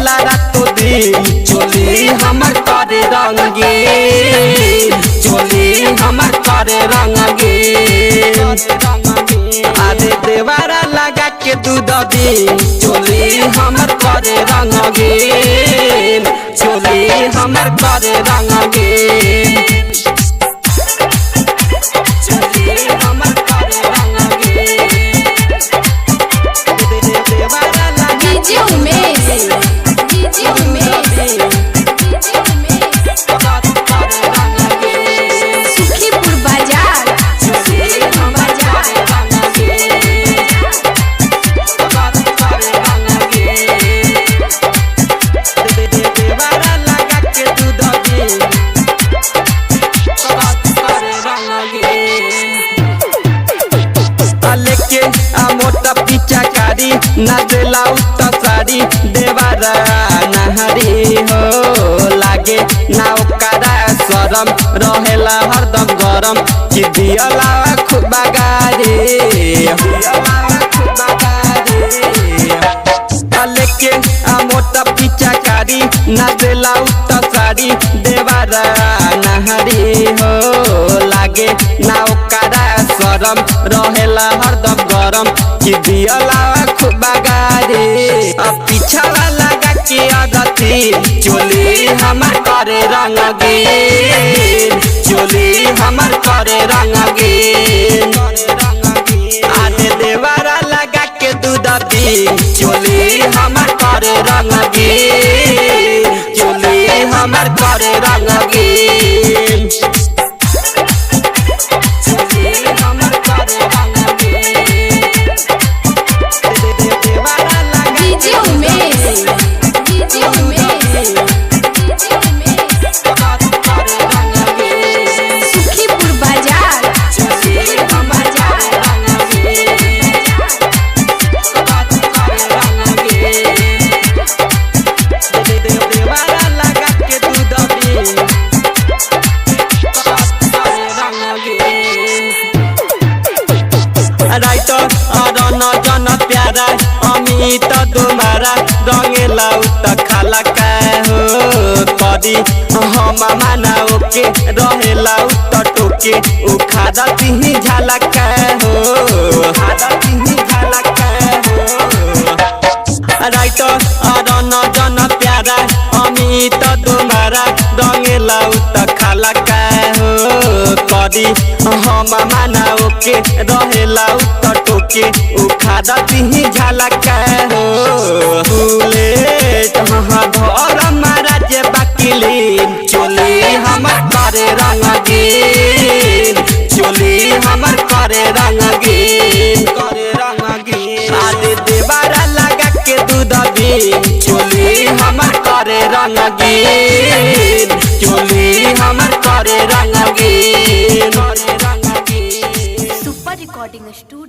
रहेला रातो दिन चोली हमर करे रंगीन चोली हमर करे रंगीन आदे देवारा लगा के दूध दिन चोली हमर करे रंगीन चोली हमर करे रंगीन मोटा पीछा कारी नाचला उत साड़ी देवारा नहरी हो लागे ना ओकरा शरम रहेला हरदम गरम चिदियला खुबा गारी लेके मोटा पीछा कारी नाचला उत साड़ी देवारा नहरी हो लागे ना ओकरा शरम रहेला हरदम गरम चिदियला खुबा गारी पीछा लगा के आदती चोली हमर करे रंगीन चोली हमर करे रंगीन आने देवारा लगा के दूध दी चोली हमर करे रंगीन चोली हमर करे रंगीन जन प्यारा अमित तुम्हारा रंगेला उत खाला का हो कदी हम माना ओके रहेला उत टोके उखादा तिही झाला का हो खादा तिही झाला का हो राइट अरन जन प्यारा अमित तुम्हारा रंगेला उत खाला का हो कदी हम माना ओके रहेला उत टोके उखादा तिही झाला का हो फूले धर महाराज बाकिलीन चोली हमर करे रंगीन चोली हमर करे रंगीन आदे देवारा लगा के दूध दिन चोली हमर करे रंगीन चोली हमर करे रंगीन सुपर रिकॉर्डिंग स्टूडियो।